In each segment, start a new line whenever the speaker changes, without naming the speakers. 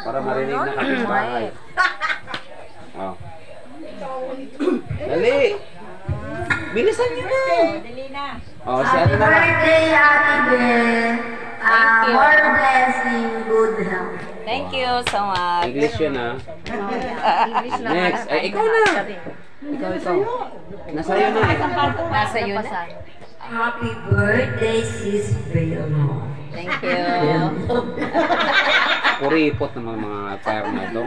Para marinig na kapitbahay. Oh. Dali! Bilisan niyo na!
Dali na.
Oh, si
Happy
ano na lang.
birthday, Ate Bel. More blessing, good health.
Thank you so much.
English yun ah. Next. Ay, ikaw na! Ikaw. Nasa'yo na eh.
Nasa iyo na.
Happy birthday, Sis Bel.
Thank you.
Kuripot naman mga fire na ito.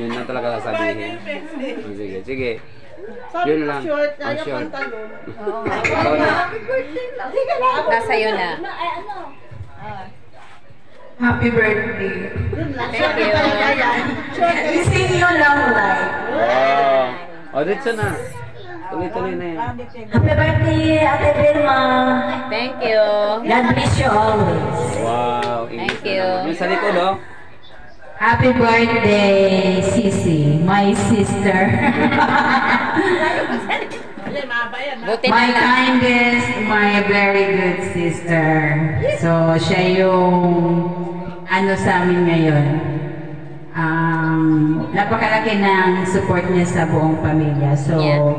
Yun na talaga sasabihin. Oh, sige, sige. Yun lang. Ang short. Ikaw na.
Nasa iyo na.
Happy birthday.
Thank you.
Ising nyo lang live.
Wow. O, dito na. Tuloy-tuloy na yan.
Happy birthday, Ate Vilma.
Thank you.
God bless you always.
Wow.
Thank you.
Yung sa likod, oh.
Happy birthday, Sisi, my sister.
Buti
My
na lang.
kindest, my very good sister. So, siya yung ano sa amin ngayon. Napakalaki ng support niya sa buong pamilya. So,
Yeah.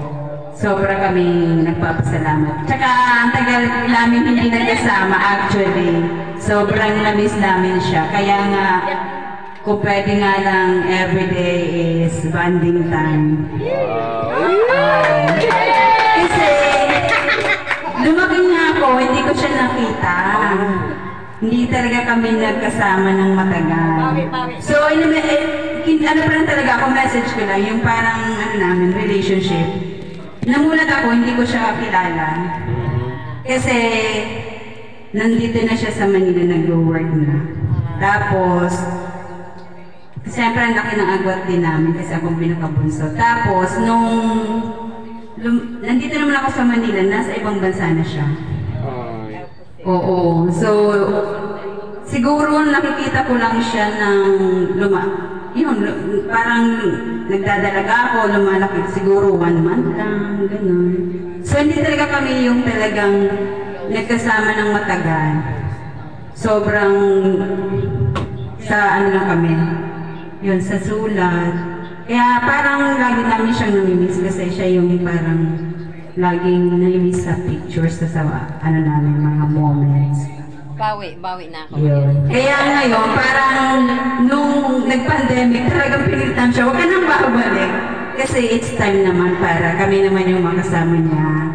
sobra kami nagpapasalamat. Tsaka, ang tagal namin hindi nagkasama actually. Sobrang na-miss namin siya. Kaya nga, kung pwede nga lang everyday is bonding time. Kasi, lumaki nga ako, hindi ko siya nakita. Hindi talaga kami nagkasama ng matagal. So, ano pa lang talaga ako, message ko lang, yung parang, ano namin, relationship. Namulat ako, hindi ko siya kilala. Kasi, nandito na siya sa Manila, nag-work na. Tapos, siyempre, ang laki ng agwat din namin kasi akong pinakabunso. Tapos, nandito naman ako sa Manila, nasa ibang bansa na siya. Oo. So, siguro nakikita ko lang siya ng parang nagdadalaga ako, lumalaki. Siguro 1 month lang, gano'n. So, hindi talaga kami yung talagang nagkasama ng matagal. Sobrang sa ano lang kami. Yun, sa sulat. Kaya parang lagi namin siyang namimiss kasi siya yung parang laging namimiss sa pictures sa ano namin, mga moments.
Bawi na ako.
Yun. Kaya ngayon, parang nung nag-pandemic, talagang pilitan siya, huwag ka nang babalik. Kasi it's time naman para kami naman yung makasama niya.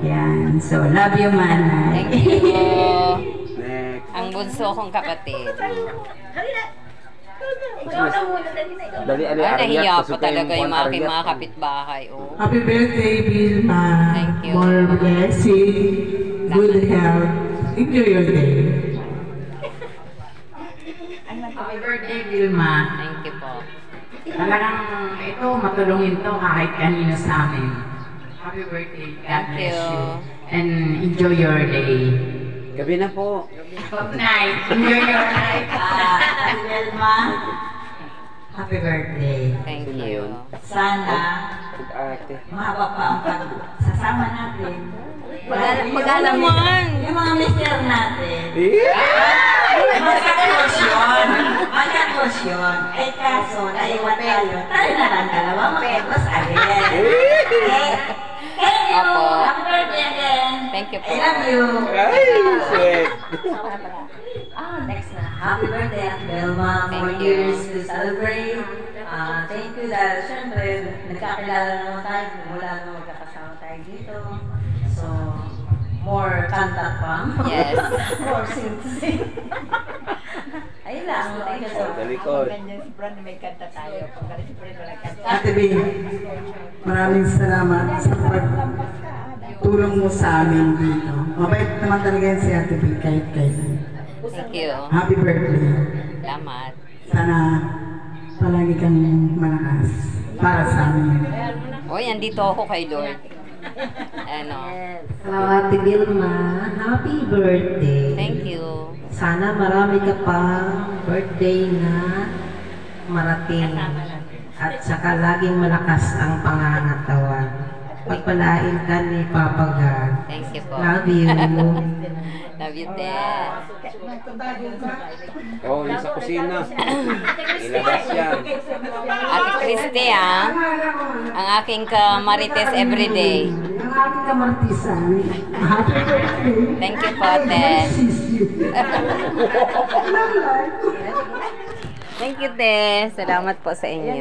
Yan. So, love you, Manay.
Thank you.
Next.
Ang bunso kong kapatid.
Dali, ali,
Nahiya pa talaga yung aking mga kapitbahay. Oh.
Happy birthday, Vilma.
Thank you.
More blessing, good health. Enjoy your day.
Happy birthday, Vilma.
Thank you po.
Talagang ito, matulungin to kahit kanino sa amin. Happy birthday. God
Thank
bless
you.
you. And enjoy your day.
Gabi na po.
Good night. Enjoy your night. Vilma, happy birthday.
Thank
Sino
you.
yun?
Sana
Ate.
mahaba pa ang pagsasama natin.
Mag-alam naman.
Yung mga mister natin. Magkaklos yun. Ay kaso, naiwan tayo. Tayo na lang dalawa, magkaklos again. Thank you.
Opo.
Happy birthday again.
Thank you po.
I love you.
Ay, sweet.
Next na. Happy birthday at Belma. More
Thank you.
years to celebrate. Thank you dahil syempre, nagkakilala naman tayo. Mula nung magkakasama tayo dito. So, more contact pa.
Yes.
More sing to sing. Ayun lang. Thank you so much.
Talikod.
Ate Bing, maraming salamat sa pagtulong mo sa amin dito. Mabait naman talaga yan si Ate Bing kahit kailan.
Thank you.
Happy birthday.
Salamat.
Sana palagi kang malakas para sa amin.
Oy, andito ako kay Lord. Ano?
Ate Vilma, happy birthday.
Thank you.
Sana marami ka pa birthday na marating. At saka laging malakas ang pangangatawan. Pagpalain ka ni Papa God.
Thank you po.
Love you.
Love you, Tess.
Oo, nasa kusina. Ilabas yan.
Ate Christy, ah. Ang aking kamarites everyday.
Ang aking kamartisan. Happy birthday.
Thank you po, Tess. Thank you, Tess. Salamat po sa inyo.